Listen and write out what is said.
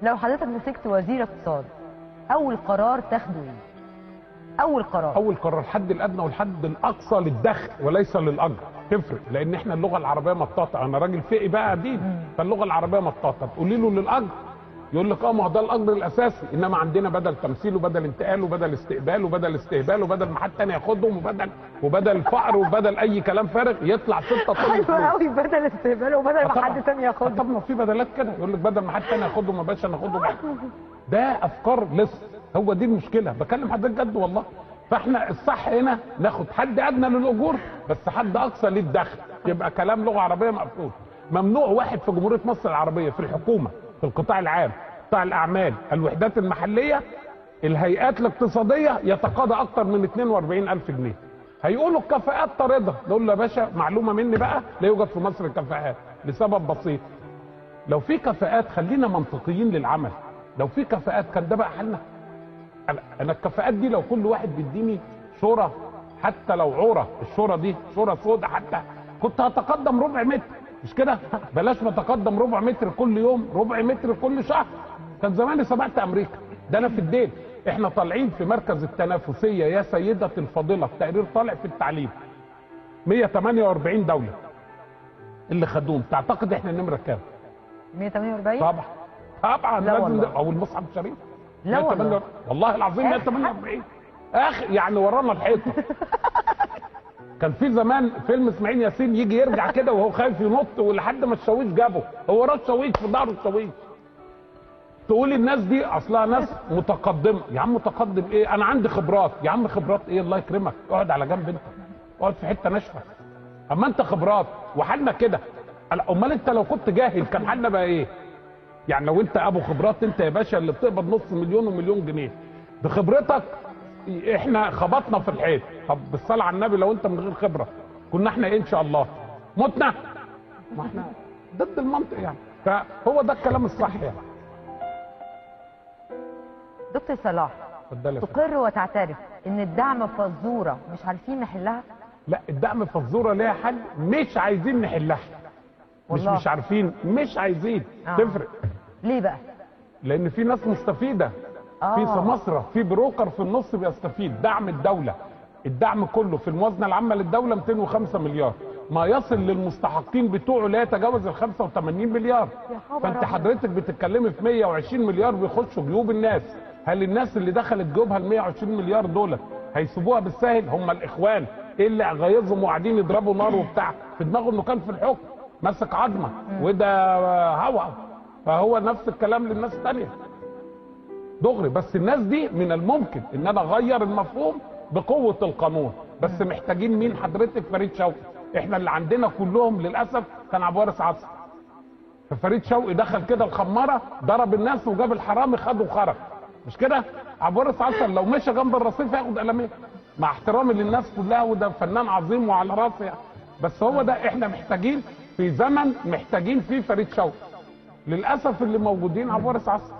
لو حضرتك مسكت وزير اقتصاد، اول قرار تاخده ايه؟ اول قرار الحد الادنى والحد الاقصى للدخل وليس للاجر. تفرق، لان احنا اللغه العربيه مطاطه. انا راجل فقي بقى دين، فاللغه العربيه مطاطه. تقولي له للاجر يقول لك ما هو ده الاجر الاساسي، انما عندنا بدل تمثيل وبدل انتقال وبدل استقبال وبدل استهبال وبدل ما حد تاني ياخدهم وبدل فقر وبدل اي كلام فارغ، يطلع 6 طن حلو قوي، بدل استهبال وبدل ما حد تاني ياخدهم. طب ما في بدلات كده، يقول لك بدل ما حد تاني ياخدهم يا باشا ناخدهم. ده افكار لسه، هو دي المشكله. بكلم حضرتك جد والله. فاحنا الصح هنا ناخد حد ادنى للاجور بس حد اقصى للدخل، يبقى كلام لغه عربيه مقفول. ممنوع واحد في جمهوريه مصر العربيه في الحكومه، في القطاع العام، قطاع الاعمال، الوحدات المحليه، الهيئات الاقتصاديه يتقاضى اكتر من 42,000 جنيه. هيقولوا الكفاءات طارده، نقول له يا باشا معلومه مني بقى، لا يوجد في مصر كفاءات لسبب بسيط. لو في كفاءات خلينا منطقيين للعمل، لو في كفاءات كان ده بقى حلنا. انا الكفاءات دي لو كل واحد بيديني شورى، حتى لو عوره، الشورى دي شورى سوداء حتى، كنت هتقدم ربع متر، مش كده؟ بلاش نتقدم ربع متر كل يوم، ربع متر كل شهر، كان زماني سبقت امريكا. ده انا في الدين. احنا طالعين في مركز التنافسيه يا سيدتي الفاضله، التقرير طالع في التعليم 148 دوله اللي خدوهم. تعتقد احنا النمره كام؟ 148. طبعا لا لازم والله. او المصحف الشريف. لا والله. والله العظيم 148 يعني ورانا الحيطه. كان في زمان فيلم اسماعيل ياسين يجي يرجع كده وهو خايف ينط ولحد ما الشاويش جابه، هو وراه الشاويش في ظهره الشاويش. تقول الناس دي اصلها ناس متقدمه. يا عم متقدم ايه؟ انا عندي خبرات. يا عم خبرات ايه؟ الله يكرمك اقعد على جنب، انت اقعد في حته ناشفه. اما انت خبرات وحالنا كده. امال انت لو كنت جاهل كان حالنا بقى ايه؟ يعني لو انت ابو خبرات، انت يا باشا اللي بتقبض نص مليون ومليون جنيه بخبرتك، احنا خبطنا في الحيط. طب بالصلاه على النبي لو انت من غير خبره كنا احنا ايه ان شاء الله؟ متنا؟ ما احنا ضد المنطق يعني. فهو ده الكلام الصح يعني. دكتور صلاح، تقر وتعترف ان الدعم فزوره مش عارفين نحلها؟ لا، الدعم فزوره ليها حل، مش عايزين نحلها. مش عارفين، مش عايزين. تفرق. ليه بقى؟ لان في ناس مستفيده، في سماسره، في بروكر في النص بيستفيد. دعم الدوله، الدعم كله في الموازنه العامه للدوله 205 مليار، ما يصل للمستحقين بتوعه لا يتجاوز ال 85 مليار. فانت حضرتك بتتكلمي في 120 مليار بيخشوا جيوب الناس. هل الناس اللي دخلت جيوبها ال 120 مليار دول هيسيبوها بالسهل؟ هم الاخوان ايه اللي غيظهم وقاعدين يضربوا نار وبتاع في دماغه انه كان في الحكم ماسك عظمه وده هوا. فهو نفس الكلام للناس الثانيه دغري. بس الناس دي من الممكن ان انا اغير المفهوم بقوه القانون. بس محتاجين مين حضرتك؟ فريد شوقي. احنا اللي عندنا كلهم للاسف كان عبد الوارث عصر. ففريد شوقي دخل كده الخماره، ضرب الناس وجاب الحرامي خده وخرج، مش كده؟ عبد الوارث عصر لو مشى جنب الرصيف هياخد قلمين، مع احترامي للناس كلها، وده فنان عظيم وعلى راسي يعني. بس هو ده احنا محتاجين في زمن محتاجين فيه فريد شوقي. للاسف اللي موجودين عبد الوارث عصر.